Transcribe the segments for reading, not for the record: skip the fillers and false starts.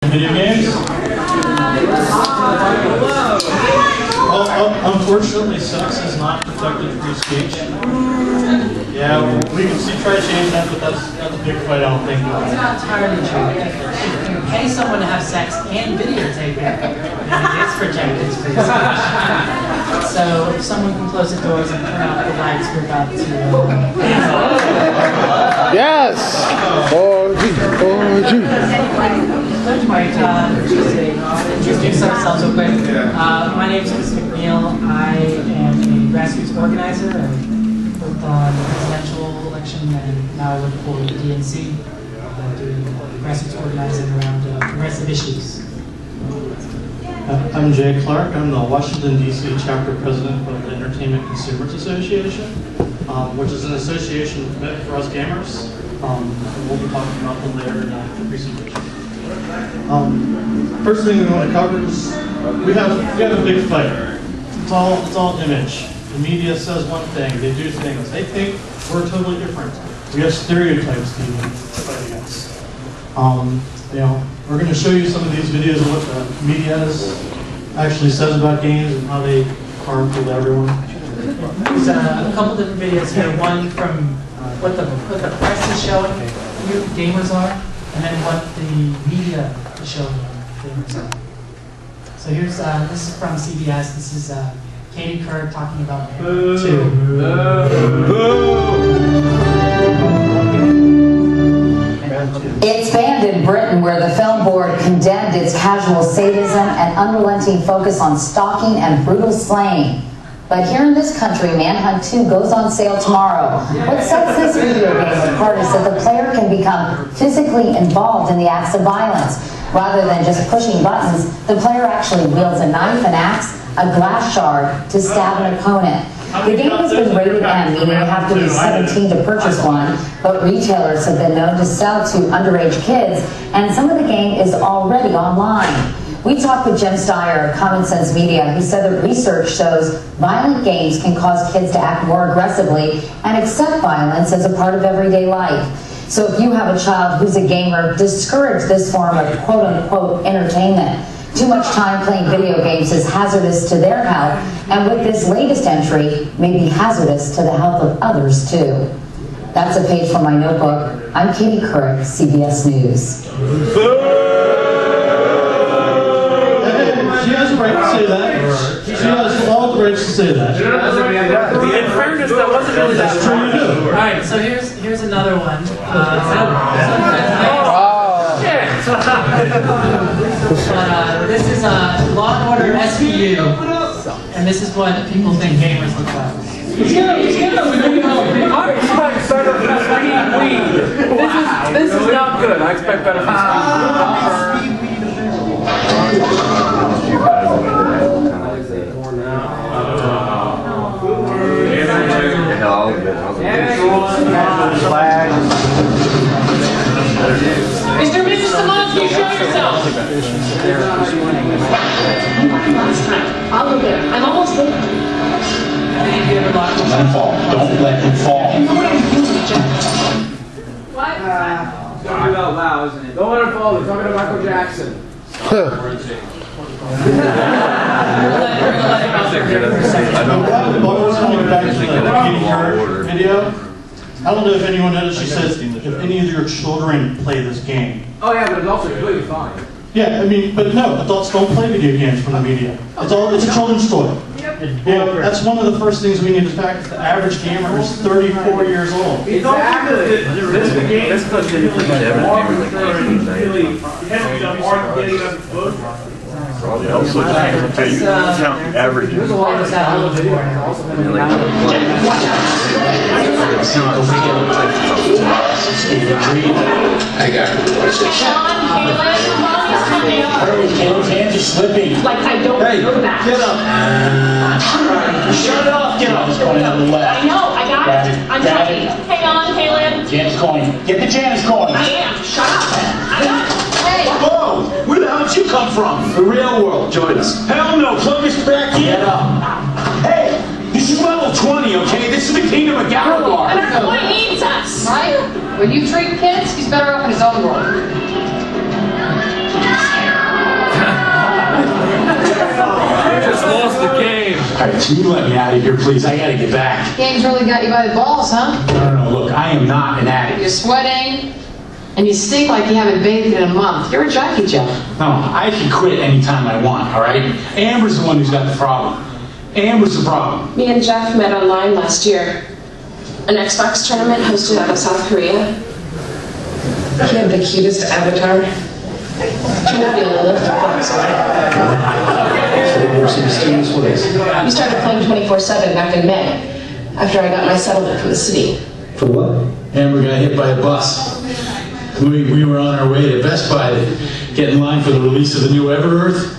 Video games? Unfortunately, sex is not protected free speech. Yeah, we can try to change that, but that's a big fight, I don't think. It's not entirely true. If you pay someone to have sex and videotape it, it's protected free speech. So if someone can close the doors and turn off the lights, we're about to... Yes! Introduce ourselves real quick. My name is Chris McNeil. I am a grassroots organizer. I worked on the presidential election and now I work for the DNC, doing grassroots organizing around progressive issues. I'm Jay Clark. I'm the Washington, D.C. chapter president of the Entertainment Consumers Association, which is an association meant for us gamers. And we'll be talking about them later in the presentation. First thing we want to cover is we have a big fight. It's all image. The media says one thing, they do things. They think we're totally different. We have stereotypes to fight against. We're going to show you some of these videos of what the media actually says about games and how they harmful to everyone. There's a couple different videos here. One from what the press is showing you gamers are, and then what the media is showing gamers are. So here's this is from CBS. This is Katie Couric talking about Manhunt 2. It's banned in Britain, where the film board condemned its casual sadism and unrelenting focus on stalking and brutal slaying. But here in this country, Manhunt 2 goes on sale tomorrow. What sets this video game apart is that the player can become physically involved in the acts of violence. Rather than just pushing buttons, the player actually wields a knife, an axe, a glass shard to stab an opponent. The game has been rated M, meaning you have to be 17 to purchase one, but retailers have been known to sell to underage kids, and some of the game is already online. We talked with Jim Steyer of Common Sense Media, who said that research shows violent games can cause kids to act more aggressively and accept violence as a part of everyday life. So if you have a child who's a gamer, discourage this form of quote-unquote entertainment. Too much time playing video games is hazardous to their health, and with this latest entry, may be hazardous to the health of others too. That's a page from my notebook. I'm Katie Couric, CBS News. She has the right to say that. She has all the rights to say that. In fairness, that wasn't really that true. All right, so here's another one. This is Law and Order SVU, and this is what people think gamers look like. I expect better from Speed Weed. This is not good. I expect better from Speed Weed. Mr. Mrs. Samansky, show yourself! I'll look at it. I'm almost there. Let him fall. Don't let him fall. What? Don't do that loud, isn't it? Don't let him fall. They're talking to Michael Jackson. Video. I don't know if anyone noticed, she says, if any of your children play this game. Oh yeah, but it's also completely fine. Yeah, I mean, but no, adults don't play video games from the media. It's a children's toy. Yeah, that's one of the first things we need to fact. The average gamer is 34 years old. Exactly. This question also count averages. There's a lot of that. I got it. Sean, Caleb, Mommy's coming up. Caleb's hands are slipping. Like, I don't know that. Get up. Shut it off. Get up. It's going on the left. I know, I got it. I'm trying. Hang on, Caleb. Jan's coin. Get the Jan's coin. I am. Shut up. I got it. Hey. Whoa! Where the hell did you come from? The real world. Join us. Hell no. Plug us back in. Get up. Hey, this is level 20, okay? This is the kingdom of Galagar. And our boy needs us. Right? When you treat kids, he's better off in his own world. Joyce, you let me out of here, please. I gotta get back. Games really got you by the balls, huh? No, look, I am not an addict. You're sweating, and you stink like you haven't bathed in a month. You're a junkie, Joe. No, I can quit anytime I want, all right? Amber's the one who's got the problem. Amber's the problem. Me and Jeff met online last year. An Xbox tournament hosted out of South Korea. He had the cutest avatar. Turned out to be a little We started playing 24/7 back in May, after I got my settlement from the city. For what? Amber got hit by a bus. We were on our way to Best Buy to get in line for the release of the new Ever-Earth.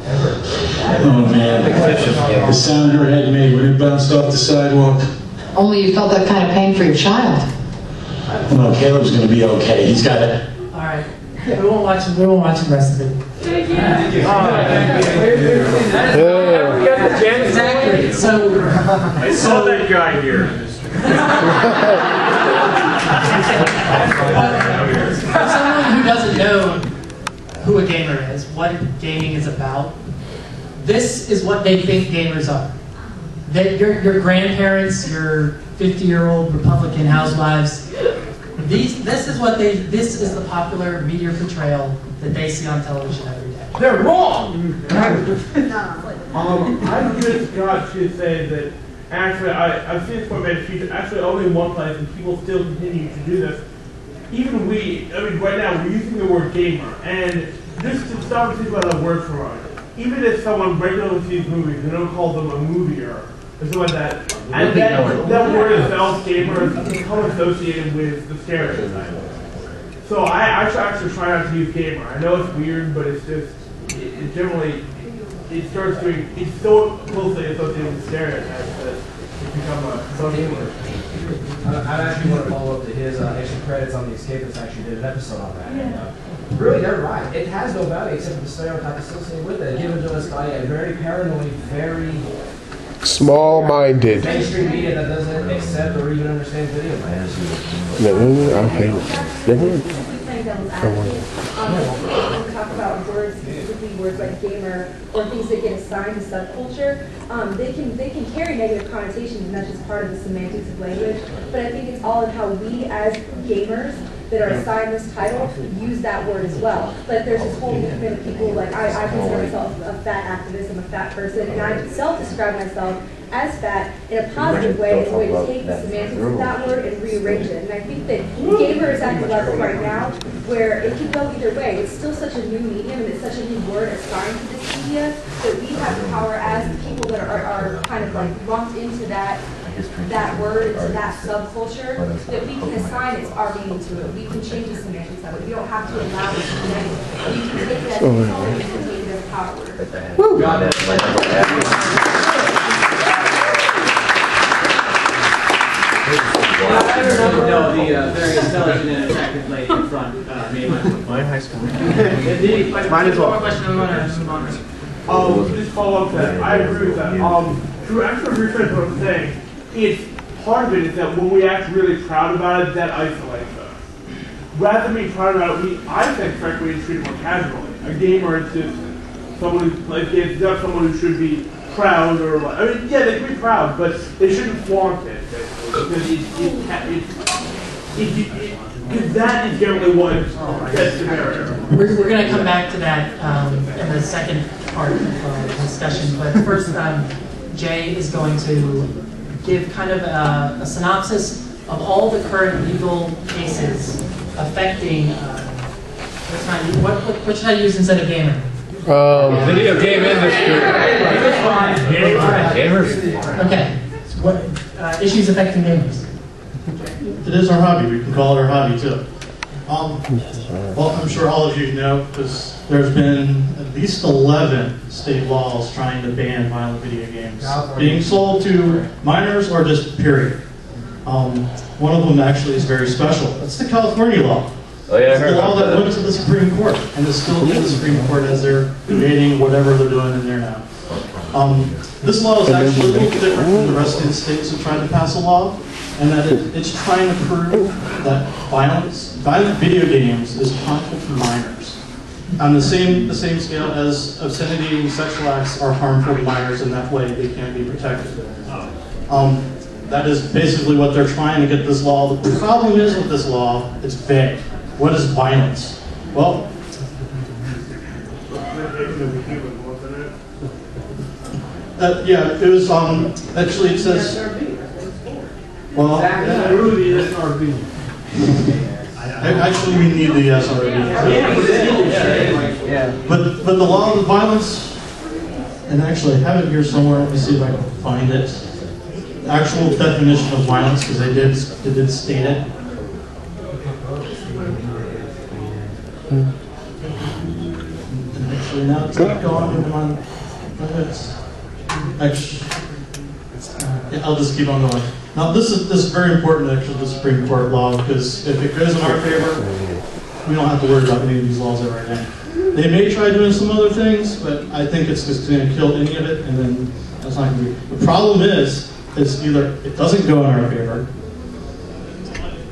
Oh man, the sound her head made when it bounced off the sidewalk. Only you felt that kind of pain for your child. No, Caleb's gonna be okay. He's got it. All right. We won't watch the rest of it. Exactly. So I saw that guy here. For someone who doesn't know who a gamer is, what gaming is about, this is what they think gamers are. That your grandparents, your 50-year-old Republican housewives, this is the popular media portrayal that they see on television every day. They're wrong! I've just got to say that actually, I've seen this point made actually only in one place, and people still continue to do this. Even right now, we're using the word gamer, and just to stop and think about that word for a moment. Even if someone regularly sees movies, they don't call them a movieer, or something like that. And that word itself, gamer, has become associated with the stereotype. So I actually try not to use gamer. I know it's weird, but it's just, it's so closely associated with stereotypes that it's become a social word. I actually want to follow up to his extra credits on the Escapists. Actually did an episode on that. And, really, they're right. It has no value except for the stereotype associated with it, given to us by a very paranoid, very small-minded mainstream media that doesn't accept or even understand video games. When we talk about words, specifically words like gamer or things that get assigned to subculture, they can carry negative connotations, and that's just part of the semantics of language. But I think it's all in how we as gamers that are assigned this title use that word as well. Like there's this whole movement of people like I consider myself a fat activist, I'm a fat person, and I self-describe myself as fat in a positive way as a way to take the semantics of that word and rearrange it. And I think that gamer is at the level right now where it can go either way. It's still such a new medium and it's such a new word assigned to this media that we have the power as the people that are kind of like lumped into that word, into that subculture, that we can assign our meaning to it. We can change the semantics of it. We don't have to allow it to be negative. We can take it as a color, we can take it as a power word. Woo! Got it. No, the very intelligent and attractive lady in front made my high school. Mine as well. Just follow up to that. I agree with that. To actually rephrase what I'm saying, it's part of it is that when we act really proud about it, that isolates us. Rather than being proud about it, I think frankly we treat it more casually. A gamer is just someone who plays games. It's not someone who should be proud or like. I mean, yeah, they can be proud, but they shouldn't flaunt it. Basically, because that is generally what gets the barrier. We're going to come back to that in the second part of the discussion, but first Jay is going to give kind of a synopsis of all the current legal cases affecting, what should I use instead of gamer? Video game industry. Gamers. Okay. What issues affecting gamers? It is our hobby. We can call it our hobby too. Well, I'm sure all of you know because there's been at least 11 state laws trying to ban violent video games being sold to minors or just period. One of them actually is very special. That's the California law. Oh yeah, I it's heard the law about that went to the Supreme Court and is still in the Supreme Court as they're debating whatever they're doing in there now. This law is actually a little different from the rest of the states who tried to pass a law, and that it's trying to prove that violent video games is harmful to minors. on the same scale as obscenity and sexual acts are harmful to minors, and that way they can't be protected. That is basically what they're trying to get this law. The problem is with this law, it's vague. What is violence? Well, yeah, it was, actually it says, well, actually we need the SRB. But the law of violence, and actually I have it here somewhere, let me see if I can find it. The actual definition of violence, because they did state it. And actually now it's not going on. Actually, yeah, I'll just keep on going. Now this is very important, actually, the Supreme Court law, because if it goes in our favor, we don't have to worry about any of these laws ever again. They may try doing some other things, but I think it's just going to kill any of it, and then that's not going to be. The problem is either it doesn't go in our favor,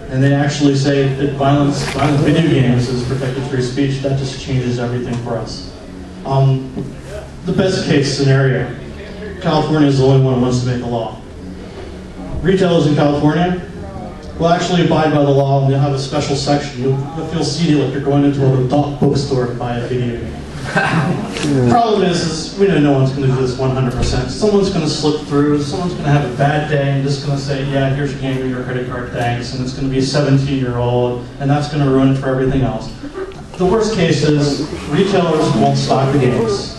and they actually say that violent video games is protected free speech. That just changes everything for us. The best case scenario, California is the only one who wants to make a law. Retailers in California will actually abide by the law, and they'll have a special section. You'll feel seedy like you're going into an adult bookstore to buy a video game. The problem is we know no one's going to do this 100%. Someone's going to slip through, someone's going to have a bad day and just going to say, yeah, here's your game or your credit card, thanks, and it's going to be a 17-year-old, and that's going to ruin it for everything else. The worst case is retailers won't stock the games.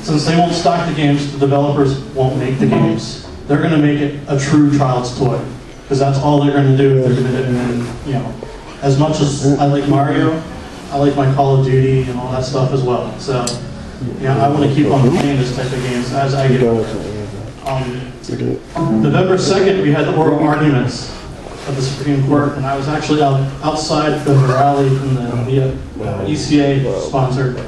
Since they won't stock the games, the developers won't make the games. They're going to make it a true child's toy, because that's all they're going to do if they're going to, and then, you know, as much as I like Mario, I like my Call of Duty and all that stuff as well. So, yeah, I want to keep on playing this type of games as I get older. November 2nd, we had the oral arguments of the Supreme Court, and I was actually outside the rally from the ECA sponsored.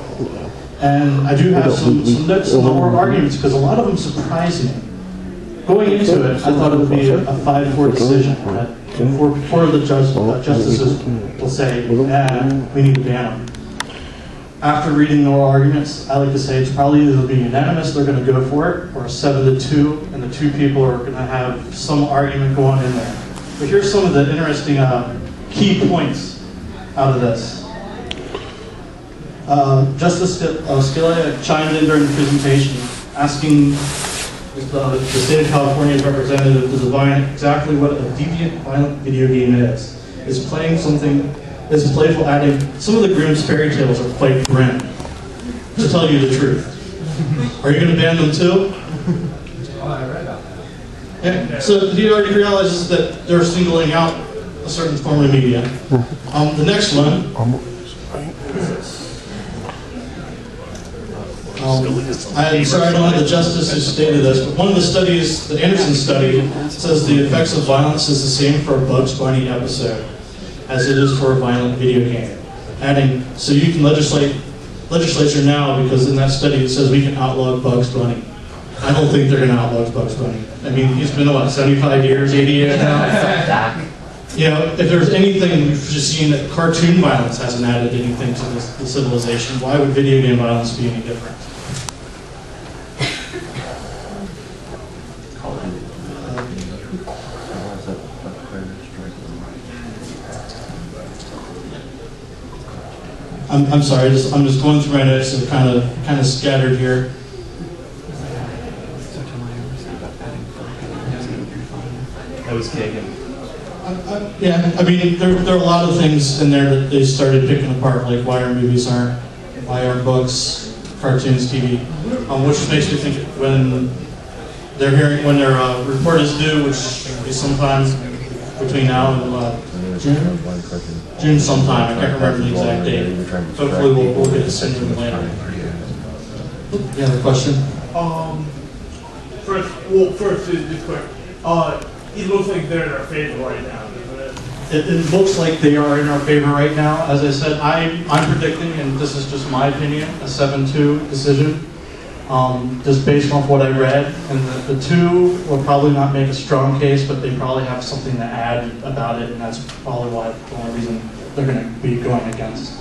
And I do have some notes on the oral arguments, because a lot of them surprised me. Going into it, I thought it would be a 5-4 decision. Four of the justices will say, we need to ban them. After reading the oral arguments, I like to say it's probably either be unanimous, they're going to go for it, or 7-2, and the two people are going to have some argument going in there. But here's some of the interesting key points out of this. Justice Scalia chimed in during the presentation, asking the state of California's representative to define exactly what a deviant, violent video game is. Is playing something, is playful adding. Some of the Grimm's fairy tales are quite grim, to tell you the truth. Are you going to ban them too? Oh, I read about that. Yeah. So he already realizes that they're singling out a certain form of media. The next one. I'm sorry I don't have the justice who stated this, but one of the studies, the Anderson study, says the effects of violence is the same for a Bugs Bunny episode as it is for a violent video game. Adding, so you can legislature now, because in that study it says we can outlaw Bugs Bunny. I don't think they're going to outlaw Bugs Bunny. I mean, he's been, what, 75 years, 80 years now? You know, if there's anything, we've just seen that cartoon violence hasn't added anything to the civilization. Why would video game violence be any different? I'm sorry, I'm just going through my notes and kind of scattered here. That was Kagan. Yeah, I mean, there are a lot of things in there that they started picking apart, like why our movies aren't, why aren't books, cartoons, TV, which makes me think when their report is due, which will be sometimes between now and June sometime. I can't remember the exact date. Hopefully we'll get it sent to them later. You have a question? First, just quick. It looks like they're in our favor right now, doesn't it? It looks like they are in our favor right now. As I said, I'm predicting, and this is just my opinion, a 7-2 decision. Just based off what I read, and the two will probably not make a strong case, but they probably have something to add about it, and that's probably the only reason they're going to be going against.